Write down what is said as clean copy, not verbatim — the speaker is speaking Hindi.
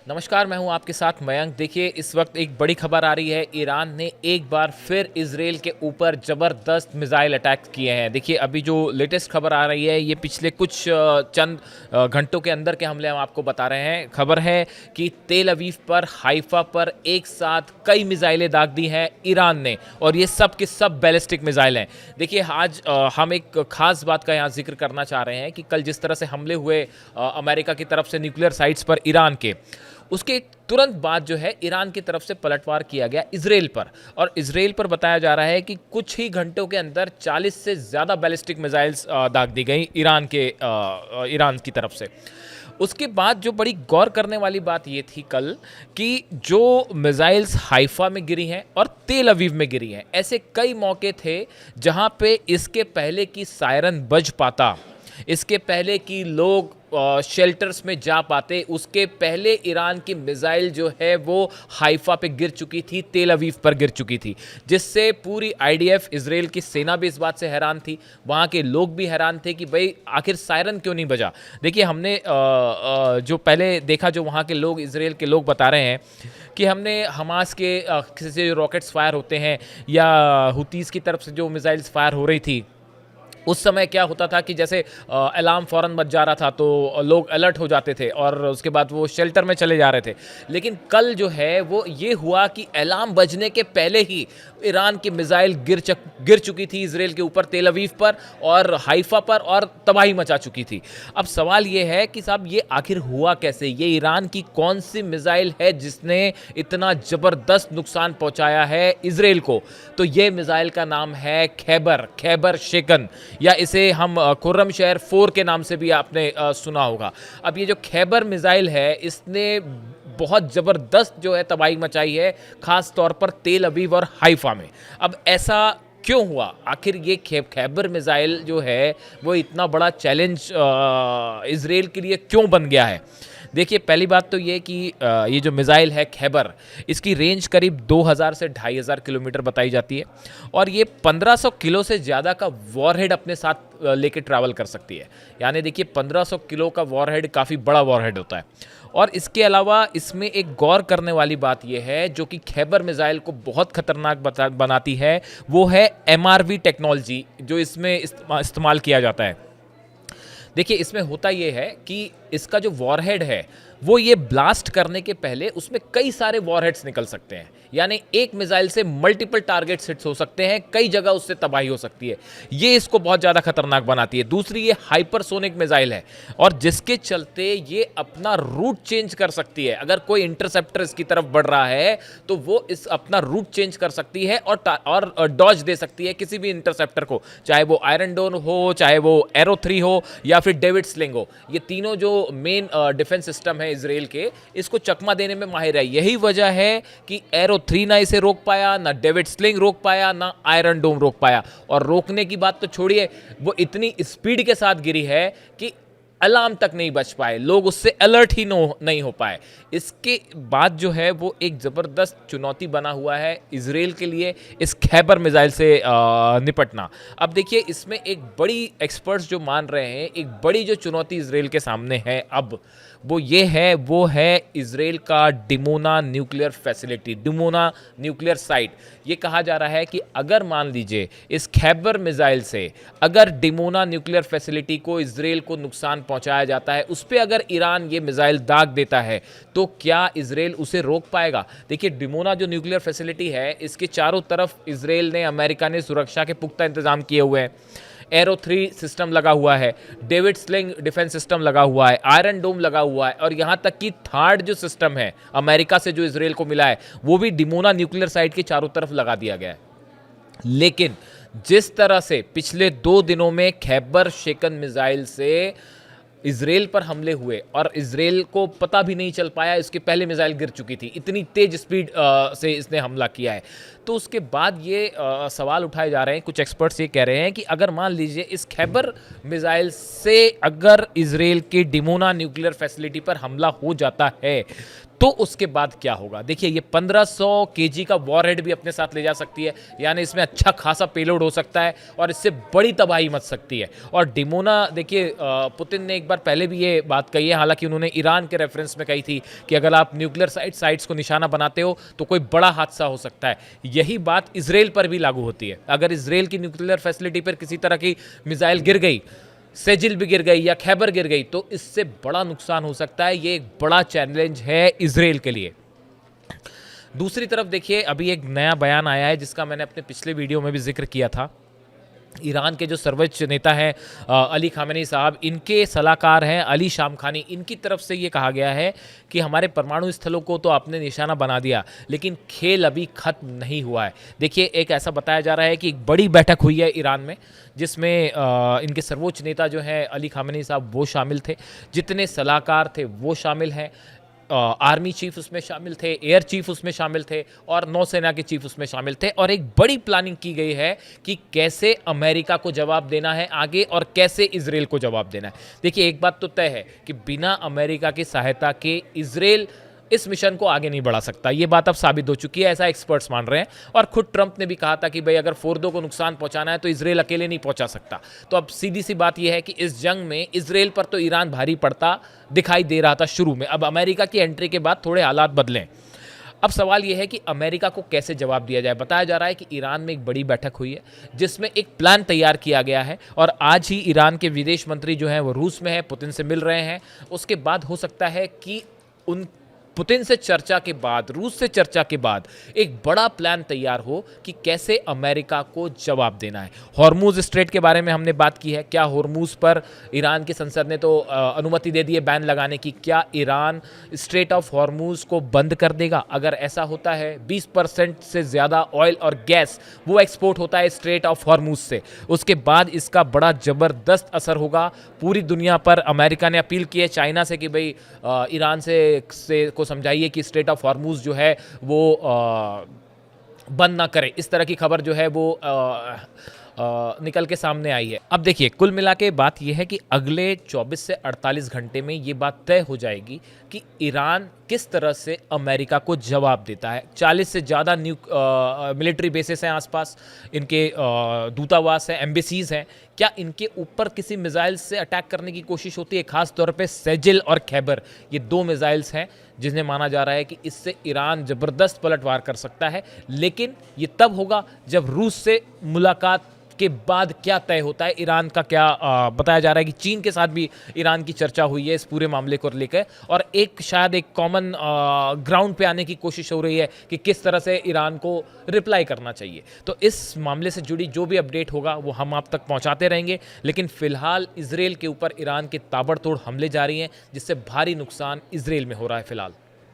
नमस्कार, मैं हूं आपके साथ मयंक। देखिए, इस वक्त एक बड़ी खबर आ रही है। ईरान ने एक बार फिर इजराइल के ऊपर ज़बरदस्त मिसाइल अटैक किए हैं। देखिए, अभी जो लेटेस्ट खबर आ रही है, ये पिछले कुछ चंद घंटों के अंदर के हमले हम आपको बता रहे हैं। खबर है कि तेल अवीव पर, हाइफा पर एक साथ कई मिसाइलें दाग दी हैं ईरान ने, और ये सब के सब बैलिस्टिक मिसाइल हैं। देखिए, आज हम एक खास बात का यहाँ जिक्र करना चाह रहे हैं कि कल जिस तरह से हमले हुए अमेरिका की तरफ से न्यूक्लियर साइट्स पर ईरान के, उसके तुरंत बाद जो है ईरान की तरफ से पलटवार किया गया इजराइल पर। और इजराइल पर बताया जा रहा है कि कुछ ही घंटों के अंदर 40 से ज़्यादा बैलिस्टिक मिसाइल्स दाग दी गई ईरान की तरफ से। उसके बाद जो बड़ी गौर करने वाली बात ये थी कल कि जो मिसाइल्स हाइफा में गिरी हैं और तेल अवीव में गिरी हैं, ऐसे कई मौके थे जहां पे इसके पहले की सायरन बज पाता, इसके पहले कि लोग शेल्टर्स में जा पाते, उसके पहले ईरान की मिसाइल जो है वो हाइफा पे गिर चुकी थी, तेल अवीव पर गिर चुकी थी, जिससे पूरी आईडीएफ, इजराइल की सेना भी इस बात से हैरान थी, वहाँ के लोग भी हैरान थे कि भाई आखिर सायरन क्यों नहीं बजा। देखिए, हमने जो पहले देखा, जो वहाँ के लोग, इजराइल के लोग बता रहे हैं कि हमने हमास के से जो रॉकेट्स फायर होते हैं या हुतीस की तरफ से जो मिसाइल्स फायर हो रही थी, उस समय क्या होता था कि जैसे अलार्म फ़ौरन बज जा रहा था तो लोग अलर्ट हो जाते थे और उसके बाद वो शेल्टर में चले जा रहे थे। लेकिन कल जो है वो ये हुआ कि अलार्म बजने के पहले ही ईरान की मिसाइल गिर चुकी थी इजराइल के ऊपर, तेल अवीव पर और हाइफा पर, और तबाही मचा चुकी थी। अब सवाल ये है कि साहब, ये आखिर हुआ कैसे? ये ईरान की कौन सी मिसाइल है जिसने इतना ज़बरदस्त नुकसान पहुंचाया है इजराइल को? तो ये मिसाइल का नाम है खैबर शेकन, या इसे हम खुर्रम शहर 4 के नाम से भी आपने सुना होगा। अब ये जो खैबर मिसाइल है, इसने बहुत ज़बरदस्त जो है तबाही मचाई है, ख़ास तौर पर तेल अवीव और हाइफा में। अब ऐसा क्यों हुआ? आखिर ये खैबर मिसाइल जो है वो इतना बड़ा चैलेंज इजराइल के लिए क्यों बन गया है? देखिए, पहली बात तो ये कि ये जो मिसाइल है खैबर, इसकी रेंज करीब 2000 से 2500 किलोमीटर बताई जाती है, और ये 1500 किलो से ज़्यादा का वॉरहेड अपने साथ लेके ट्रैवल कर सकती है। यानी देखिए, 1500 किलो का वॉरहेड काफ़ी बड़ा वॉरहेड होता है। और इसके अलावा इसमें एक गौर करने वाली बात यह है, जो कि खैबर मिसाइल को बहुत खतरनाक बनाती है, वो है MRV टेक्नोलॉजी, जो इसमें इस्तेमाल किया जाता है। देखिए, इसमें होता यह है कि इसका जो वॉरहेड है वो ये ब्लास्ट करने के पहले उसमें कई सारे वॉरहेड्स निकल सकते हैं। यानी एक मिसाइल से मल्टीपल टारगेट्स हिट्स हो सकते हैं, कई जगह उससे तबाही हो सकती है। ये इसको बहुत ज़्यादा खतरनाक बनाती है। दूसरी, ये हाइपरसोनिक मिसाइल है, और जिसके चलते ये अपना रूट चेंज कर सकती है। अगर कोई इंटरसेप्टर इसकी तरफ बढ़ रहा है तो वो इस अपना रूट चेंज कर सकती है और डॉज दे सकती है किसी भी इंटरसेप्टर को, चाहे वो आयरन डोम हो, चाहे वो एरो 3 हो, या फिर डेविड स्लिंग हो। ये तीनों जो मेन डिफेंस सिस्टम है इजराइल के, इसको चकमा देने में माहिर है। यही वजह है कि एरो 3 ना इसे रोक पाया, ना डेविड स्लिंग रोक पाया, ना आयरन डोम रोक पाया। और रोकने की बात तो छोड़िए, वो इतनी स्पीड के साथ गिरी है कि अलार्म तक नहीं बच पाए, लोग उससे अलर्ट ही नहीं हो पाए। इसके बाद जो है वो एक ज़बरदस्त चुनौती बना हुआ है इजराइल के लिए, इस खैबर मिसाइल से निपटना। अब देखिए, इसमें एक बड़ी, एक्सपर्ट्स जो मान रहे हैं, एक बड़ी जो चुनौती इजराइल के सामने है अब, वो है इजराइल का Dimona nuclear facility, Dimona nuclear site. ये कहा जा रहा है कि अगर मान लीजिए इस खैबर मिसाइल से अगर डिमोना न्यूक्लियर फैसिलिटी को, इजराइल को नुकसान पहुंचाया जाता है, उस पर अगर ईरान ये मिसाइल दाग देता है, तो क्या इजराइल उसे रोक पाएगा? देखिए, डिमोना जो न्यूक्लियर फैसिलिटी है, इसके चारों तरफ इजराइल ने, अमेरिका ने सुरक्षा के पुख्ता इंतजाम किए हुए हैं। एरो 3 सिस्टम लगा हुआ है, डेविड स्लिंग डिफेंस सिस्टम लगा हुआ है, आयरन डोम लगा हुआ है, और यहाँ तक कि थर्ड जो सिस्टम है अमेरिका से जो इजराइल को मिला है, वो भी डिमोना न्यूक्लियर साइट के चारों तरफ लगा दिया गया है। लेकिन जिस तरह से पिछले 2 दिनों में खैबर शेकन मिसाइल से इजराइल पर हमले हुए और इजराइल को पता भी नहीं चल पाया, इसके पहले मिसाइल गिर चुकी थी, इतनी तेज स्पीड से इसने हमला किया है, तो उसके बाद ये सवाल उठाए जा रहे हैं। कुछ एक्सपर्ट्स ये कह रहे हैं कि अगर मान लीजिए इस खैबर मिसाइल से अगर इजराइल के डिमोना न्यूक्लियर फैसिलिटी पर हमला हो जाता है, तो उसके बाद क्या होगा? देखिए, ये 1500 केजी का वॉरहेड भी अपने साथ ले जा सकती है, यानी इसमें अच्छा खासा पेलोड हो सकता है और इससे बड़ी तबाही मच सकती है। और डिमोना देखिए, पुतिन ने एक बार पहले भी ये बात कही है, हालांकि उन्होंने ईरान के रेफरेंस में कही थी कि अगर आप न्यूक्लियर साइट्स को निशाना बनाते हो तो कोई बड़ा हादसा हो सकता है। यही बात इसराइल पर भी लागू होती है। अगर इसराइल की न्यूक्लियर फैसिलिटी पर किसी तरह की मिसाइल गिर गई, सेजिल भी गिर गई या खैबर गिर गई, तो इससे बड़ा नुकसान हो सकता है। ये एक बड़ा चैलेंज है इसराइल के लिए। दूसरी तरफ देखिए, अभी एक नया बयान आया है जिसका मैंने अपने पिछले वीडियो में भी जिक्र किया था। ईरान के जो सर्वोच्च नेता हैं अली खामेनी साहब, इनके सलाहकार हैं अली शामखानी, इनकी तरफ से ये कहा गया है कि हमारे परमाणु स्थलों को तो आपने निशाना बना दिया, लेकिन खेल अभी खत्म नहीं हुआ है। देखिए, एक ऐसा बताया जा रहा है कि एक बड़ी बैठक हुई है ईरान में, जिसमें इनके सर्वोच्च नेता जो हैं अली खामेनी साहब, वो शामिल थे। जितने सलाहकार थे वो शामिल हैं। आर्मी चीफ उसमें शामिल थे, एयर चीफ उसमें शामिल थे और नौसेना के चीफ उसमें शामिल थे। और एक बड़ी प्लानिंग की गई है कि कैसे अमेरिका को जवाब देना है आगे और कैसे इसराइल को जवाब देना है। देखिए, एक बात तो तय है कि बिना अमेरिका की सहायता के इसराइल इस मिशन को आगे नहीं बढ़ा सकता। ये बात अब साबित हो चुकी है, ऐसा एक्सपर्ट्स मान रहे हैं। और खुद ट्रंप ने भी कहा था कि भाई, अगर फोर्दो को नुकसान पहुंचाना है तो इसराइल अकेले नहीं पहुंचा सकता। तो अब सीधी सी बात यह है कि इस जंग में इसराइल पर तो ईरान भारी पड़ता दिखाई दे रहा था शुरू में। अब अमेरिका की एंट्री के बाद थोड़े हालात बदले। अब सवाल यह है कि अमेरिका को कैसे जवाब दिया जाए। बताया जा रहा है कि ईरान में एक बड़ी बैठक हुई है जिसमें एक प्लान तैयार किया गया है और आज ही ईरान के विदेश मंत्री जो हैं वो रूस में है, पुतिन से मिल रहे हैं। उसके बाद हो सकता है कि उन पुतिन से चर्चा के बाद, रूस से चर्चा के बाद एक बड़ा प्लान तैयार हो कि कैसे अमेरिका को जवाब देना है। हॉर्मूज स्ट्रेट के बारे में हमने बात की है। क्या हॉर्मूज पर ईरान की संसद ने तो अनुमति दे दी है बैन लगाने की? क्या ईरान स्ट्रेट ऑफ हॉर्मूज को बंद कर देगा? अगर ऐसा होता है, 20% से ज़्यादा ऑयल और गैस वो एक्सपोर्ट होता है स्ट्रेट ऑफ हॉर्मूज से, उसके बाद इसका बड़ा ज़बरदस्त असर होगा पूरी दुनिया पर। अमेरिका ने अपील की है चाइना से कि भाई ईरान से को समझाइए कि स्ट्रेट ऑफ हॉर्मूज जो है वो बंद ना करे। इस तरह की खबर जो है वो निकल के सामने आई है। अब देखिए, कुल मिला के बात यह है कि अगले 24 से 48 घंटे में ये बात तय हो जाएगी कि ईरान किस तरह से अमेरिका को जवाब देता है। 40 से ज़्यादा मिलिट्री बेसेस हैं आसपास, इनके दूतावास हैं, एम्बेसीज हैं। क्या इनके ऊपर किसी मिसाइल से अटैक करने की कोशिश होती है? खास तौर पे सेजिल और खैबर, ये 2 मिसाइल्स हैं जिन्हें माना जा रहा है कि इससे ईरान ज़बरदस्त पलटवार कर सकता है। लेकिन ये तब होगा जब रूस से मुलाकात के बाद क्या तय होता है। ईरान का क्या बताया जा रहा है कि चीन के साथ भी ईरान की चर्चा हुई है इस पूरे मामले को लेकर, और शायद एक कॉमन ग्राउंड पे आने की कोशिश हो रही है कि किस तरह से ईरान को रिप्लाई करना चाहिए। तो इस मामले से जुड़ी जो भी अपडेट होगा वो हम आप तक पहुंचाते रहेंगे। लेकिन फिलहाल इसराइल के ऊपर ईरान के ताबड़तोड़ हमले जारी हैं, जिससे भारी नुकसान इसराइल में हो रहा है फिलहाल।